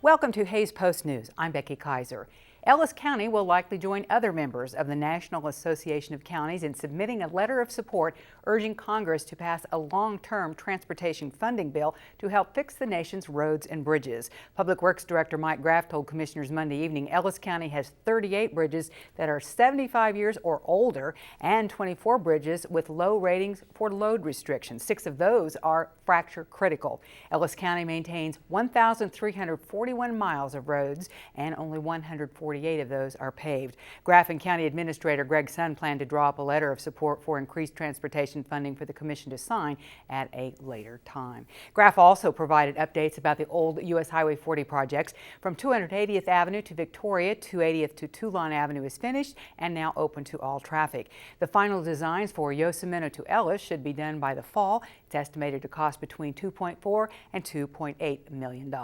Welcome to Hays Post News. I'm Becky Kaiser. Ellis County will likely join other members of the National Association of Counties in submitting a letter of support urging Congress to pass a long-term transportation funding bill to help fix the nation's roads and bridges. Public Works Director Mike Graff told commissioners Monday evening Ellis County has 38 bridges that are 75 years or older and 24 bridges with low ratings for load restrictions. 6 of those are fracture critical. Ellis County maintains 1,341 miles of roads and only 148 of those are paved. Graff and County Administrator Greg Sun plan to draw up a letter of support for increased transportation funding for the Commission to sign at a later time. Graff also provided updates about the old U.S. Highway 40 projects. From 280th Avenue to Victoria, 280th to Toulon Avenue is finished and now open to all traffic. The final designs for Yosemite to Ellis should be done by the fall. It's estimated to cost between $2.4 and $2.8 million.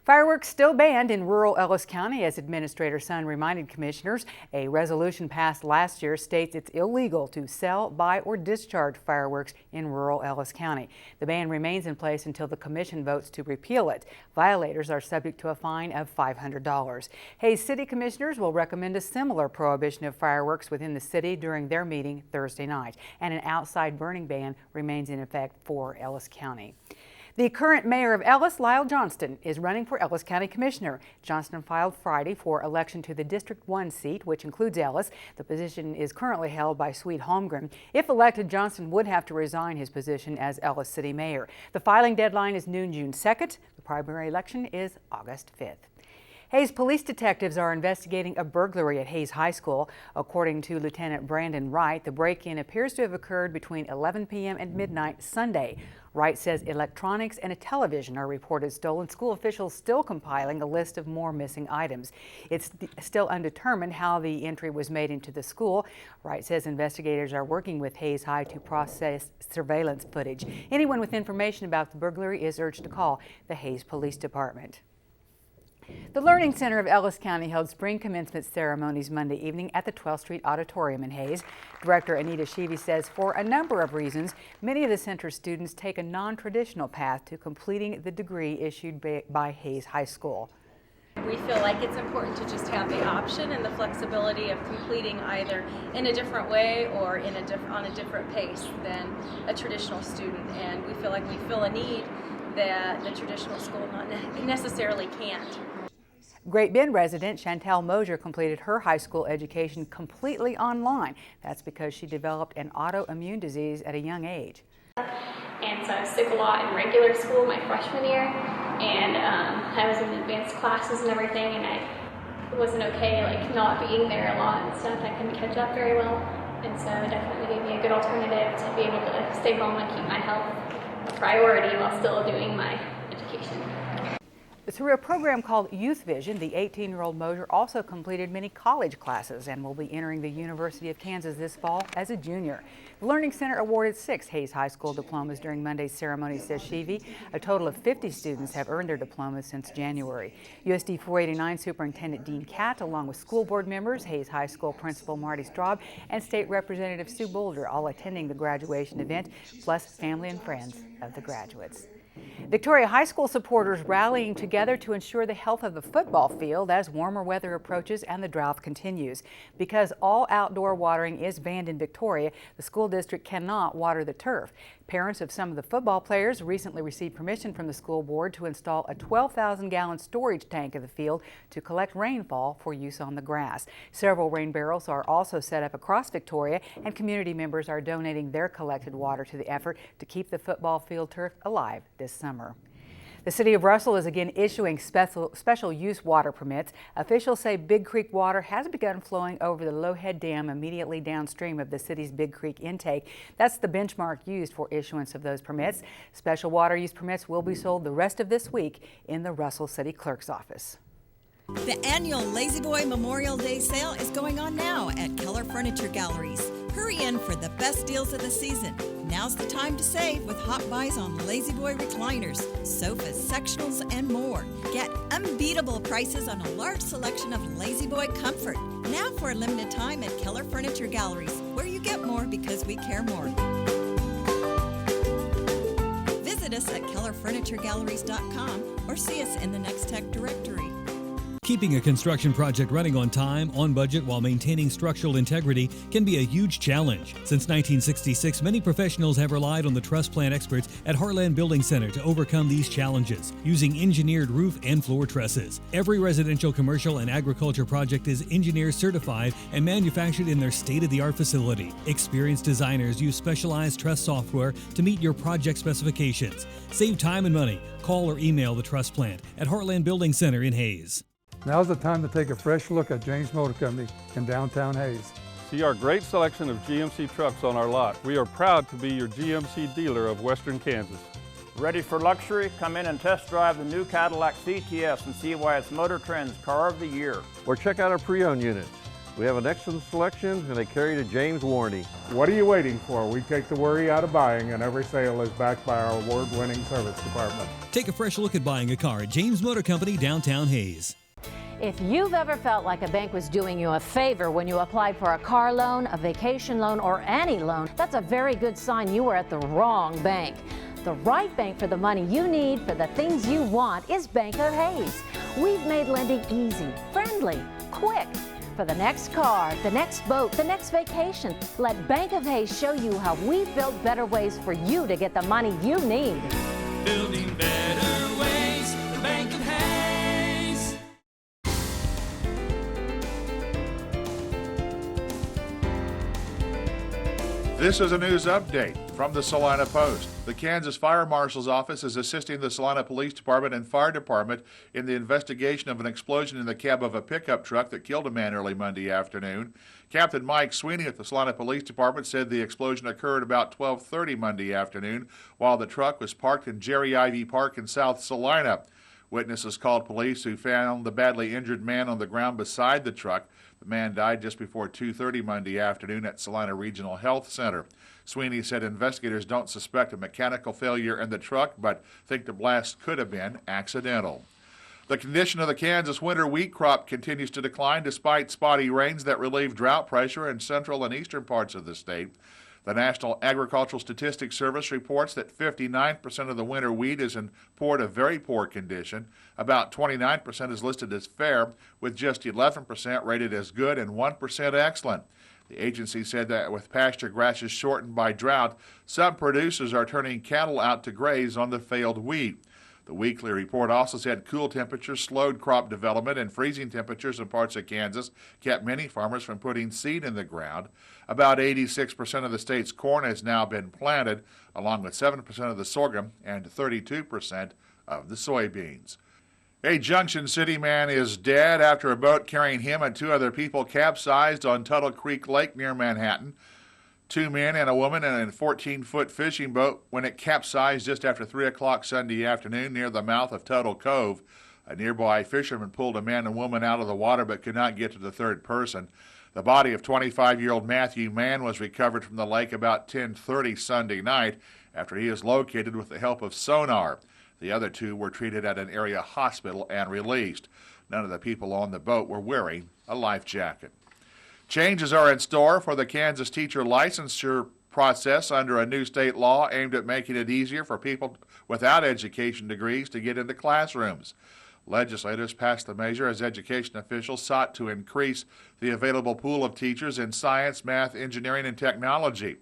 Fireworks still banned in rural Ellis County, as Administrator Sun reminded commissioners. A resolution passed last year states it's illegal to sell, buy, or discharge fireworks in rural Ellis County. The ban remains in place until the commission votes to repeal it. Violators are subject to a fine of $500. Hays City Commissioners will recommend a similar prohibition of fireworks within the city during their meeting Thursday night, and an outside burning ban remains in effect for Ellis County. The current mayor of Ellis, Lyle Johnston, is running for Ellis County Commissioner. Johnston filed Friday for election to the District 1 seat, which includes Ellis. The position is currently held by Sweet Holmgren. If elected, Johnston would have to resign his position as Ellis City Mayor. The filing deadline is noon June 2nd. The primary election is August 5th. Hays police detectives are investigating a burglary at Hays High School. According to Lieutenant Brandon Wright, the break-in appears to have occurred between 11 p.m. and midnight Sunday. Wright says electronics and a television are reported stolen. School officials still compiling a list of more missing items. It's still undetermined how the entry was made into the school. Wright says investigators are working with Hays High to process surveillance footage. Anyone with information about the burglary is urged to call the Hays Police Department. The Learning Center of Ellis County held spring commencement ceremonies Monday evening at the 12th Street Auditorium in Hays. Director Anita Sheevy says for a number of reasons, many of the center's students take a non-traditional path to completing the degree issued by Hays High School. We feel like it's important to just have the option and the flexibility of completing either in a different way or on a different pace than a traditional student, and we feel like we fill a need that the traditional school not necessarily can't. Great Bend resident Chantel Mosier completed her high school education completely online. That's because she developed an autoimmune disease at a young age. And so I was sick a lot in regular school my freshman year, and I was in advanced classes and everything, and I wasn't okay like not being there a lot and stuff. I couldn't catch up very well, and so it definitely gave me a good alternative to be able to stay home and keep my health a priority while still doing my education. Through a program called Youth Vision, the 18-year-old Mosier also completed many college classes and will be entering the University of Kansas this fall as a junior. The Learning Center awarded 6 Hays High School diplomas during Monday's ceremony, says Sheevy. A total of 50 students have earned their diplomas since January. USD 489 Superintendent Dean Catt, along with school board members, Hays High School Principal Marty Straub, and State Representative Sue Boulder, all attending the graduation event, plus family and friends of the graduates. Victoria High School supporters rallying together to ensure the health of the football field as warmer weather approaches and the drought continues. Because all outdoor watering is banned in Victoria, the school district cannot water the turf. Parents of some of the football players recently received permission from the school board to install a 12,000-gallon storage tank of the field to collect rainfall for use on the grass. Several rain barrels are also set up across Victoria, and community members are donating their collected water to the effort to keep the football field turf alive this summer. The City of Russell is again issuing special use water permits. Officials say Big Creek water has begun flowing over the Lowhead Dam immediately downstream of the city's Big Creek intake. That's the benchmark used for issuance of those permits. Special water use permits will be sold the rest of this week in the Russell City Clerk's office. The annual La-Z-Boy Memorial Day sale is going on now at Keller Furniture Galleries. Hurry in for the best deals of the season. Now's the time to save with hot buys on La-Z-Boy recliners, sofas, sectionals, and more. Get unbeatable prices on a large selection of La-Z-Boy comfort. Now for a limited time at Keller Furniture Galleries, where you get more because we care more. Visit Visit us at kellerfurnituregalleries.com or see us in the Next Tech directory. Keeping a construction project running on time, on budget, while maintaining structural integrity can be a huge challenge. Since 1966, many professionals have relied on the truss plant experts at Heartland Building Center to overcome these challenges using engineered roof and floor trusses. Every residential, commercial, and agriculture project is engineer certified and manufactured in their state-of-the-art facility. Experienced designers use specialized truss software to meet your project specifications. Save time and money. Call or email the truss plant at Heartland Building Center in Hayes. Now's the time to take a fresh look at James Motor Company in downtown Hayes. See our great selection of GMC trucks on our lot. We are proud to be your GMC dealer of Western Kansas. Ready for luxury? Come in and test drive the new Cadillac CTS and see why it's Motor Trend's Car of the Year. Or check out our pre-owned units. We have an excellent selection and they carry the James warranty. What are you waiting for? We take the worry out of buying, and every sale is backed by our award-winning service department. Take a fresh look at buying a car at James Motor Company, downtown Hayes. If you've ever felt like a bank was doing you a favor when you applied for a car loan, a vacation loan, or any loan, that's a very good sign you were at the wrong bank. The right bank for the money you need for the things you want is Bank of Hayes. We've made lending easy, friendly, quick. For the next car, the next boat, the next vacation, let Bank of Hayes show you how we've built better ways for you to get the money you need. Building better ways, the Bank of Hayes. This is a news update from the Salina Post. The Kansas Fire Marshal's Office is assisting the Salina Police Department and Fire Department in the investigation of an explosion in the cab of a pickup truck that killed a man early Monday afternoon. Captain Mike Sweeney at the Salina Police Department said the explosion occurred about 12:30 Monday afternoon while the truck was parked in Jerry Ivy Park in South Salina. Witnesses called police, who found the badly injured man on the ground beside the truck. The man died just before 2:30 Monday afternoon at Salina Regional Health Center. Sweeney said investigators don't suspect a mechanical failure in the truck, but think the blast could have been accidental. The condition of the Kansas winter wheat crop continues to decline despite spotty rains that relieve drought pressure in central and eastern parts of the state. The National Agricultural Statistics Service reports that 59% of the winter wheat is in poor to very poor condition. About 29% is listed as fair, with just 11% rated as good and 1% excellent. The agency said that with pasture grasses shortened by drought, some producers are turning cattle out to graze on the failed wheat. The weekly report also said cool temperatures slowed crop development, and freezing temperatures in parts of Kansas kept many farmers from putting seed in the ground. About 86% of the state's corn has now been planted, along with 7% of the sorghum and 32% of the soybeans. A Junction City man is dead after a boat carrying him and two other people capsized on Tuttle Creek Lake near Manhattan. Two men and a woman in a 14-foot fishing boat when it capsized just after 3 o'clock Sunday afternoon near the mouth of Tuttle Cove. A nearby fisherman pulled a man and woman out of the water but could not get to the third person. The body of 25-year-old Matthew Mann was recovered from the lake about 10:30 Sunday night after he was located with the help of sonar. The other two were treated at an area hospital and released. None of the people on the boat were wearing a life jacket. Changes are in store for the Kansas teacher licensure process under a new state law aimed at making it easier for people without education degrees to get into classrooms. Legislators passed the measure as education officials sought to increase the available pool of teachers in science, math, engineering, and technology.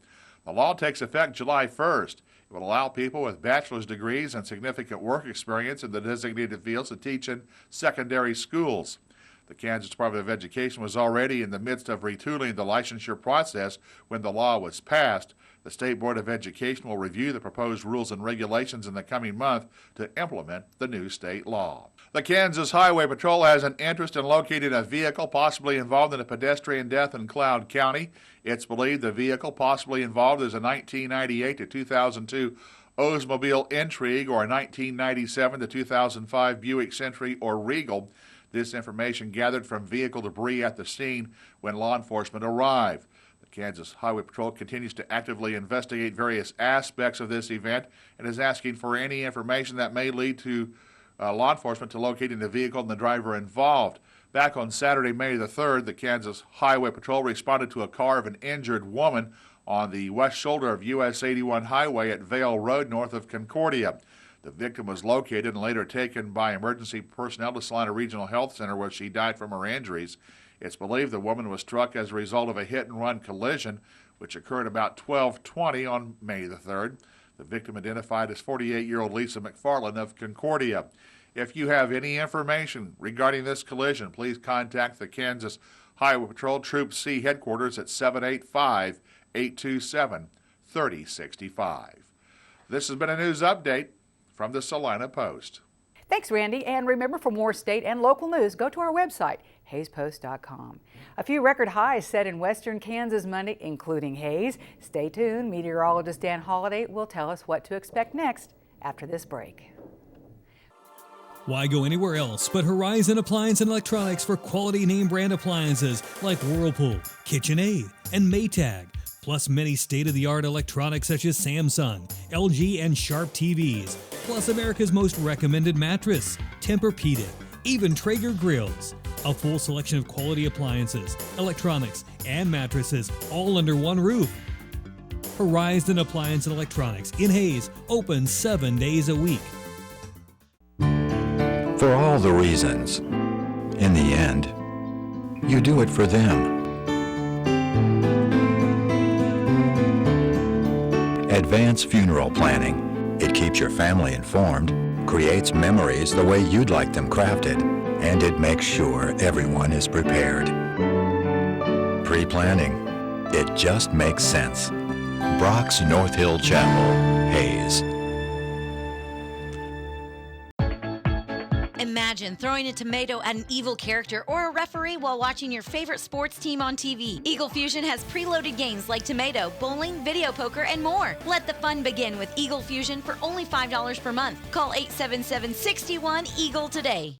The law takes effect July 1st. It will allow people with bachelor's degrees and significant work experience in the designated fields to teach in secondary schools. The Kansas Department of Education was already in the midst of retooling the licensure process when the law was passed. The State Board of Education will review the proposed rules and regulations in the coming month to implement the new state law. The Kansas Highway Patrol has an interest in locating a vehicle possibly involved in a pedestrian death in Cloud County. It's believed the vehicle possibly involved is a 1998 to 2002 Oldsmobile Intrigue or a 1997 to 2005 Buick Century or Regal. This information gathered from vehicle debris at the scene when law enforcement arrived. The Kansas Highway Patrol continues to actively investigate various aspects of this event and is asking for any information that may lead to law enforcement to locating the vehicle and the driver involved. Back on Saturday, May the 3rd, the Kansas Highway Patrol responded to a car of an injured woman on the west shoulder of US 81 highway at Vale Road north of Concordia. The victim was located and later taken by emergency personnel to Salina Regional Health Center, where she died from her injuries. It's believed the woman was struck as a result of a hit-and-run collision, which occurred about 12:20 on May the 3rd. The victim identified as 48-year-old Lisa McFarland of Concordia. If you have any information regarding this collision, please contact the Kansas Highway Patrol Troop C headquarters at 785-827-3065. This has been a news update from the Salina Post. Thanks, Randy. And remember, for more state and local news, go to our website, HaysPost.com. A few record highs set in western Kansas Monday, including haze. Stay tuned. Meteorologist Dan Holliday will tell us what to expect next after this break. Why go anywhere else but Horizon Appliance and Electronics for quality name brand appliances like Whirlpool, KitchenAid, and Maytag, plus many state-of-the-art electronics such as Samsung, LG, and Sharp TVs, plus America's most recommended mattress, Tempur-Pedic, even Traeger grills. A full selection of quality appliances, electronics, and mattresses all under one roof. Horizon Appliance and Electronics in Hayes, open 7 days a week. For all the reasons, in the end, you do it for them. Advanced Funeral Planning. It keeps your family informed, creates memories the way you'd like them crafted, and it makes sure everyone is prepared. Pre-planning. It just makes sense. Brock's North Hill Chapel, Hayes. Imagine throwing a tomato at an evil character or a referee while watching your favorite sports team on TV. Eagle Fusion has preloaded games like Tomato, bowling, video poker, and more. Let the fun begin with Eagle Fusion for only $5 per month. Call 877-61-EAGLE today.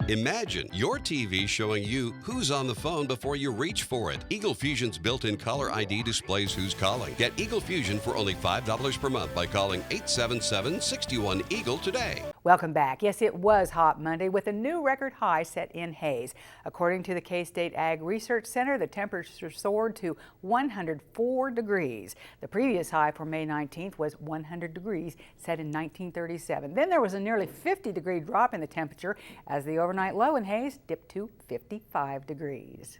Imagine your TV showing you who's on the phone before you reach for it. Eagle Fusion's built-in caller ID displays who's calling. Get Eagle Fusion for only $5 per month by calling 877-61-EAGLE today. Welcome back. Yes, it was hot Monday with a new record high set in Hayes. According to the K-State Ag Research Center, the temperature soared to 104 degrees. The previous high for May 19th was 100 degrees, set in 1937. Then there was a nearly 50-degree drop in the temperature as the overnight low in Hayes dipped to 55 degrees.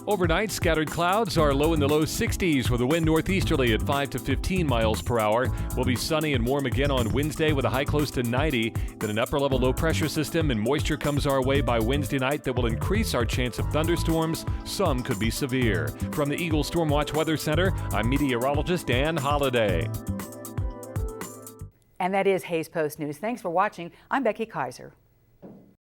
Overnight, scattered clouds are low in the low 60s with a wind northeasterly at 5 to 15 miles per hour. Will be sunny and warm again on Wednesday with a high close to 90. Then an upper level low pressure system and moisture comes our way by Wednesday night that will increase our chance of thunderstorms. Some could be severe. From the Eagle Storm Watch Weather Center, I'm meteorologist Dan Holliday. And that is Hayes Post News. Thanks for watching. I'm Becky Kaiser.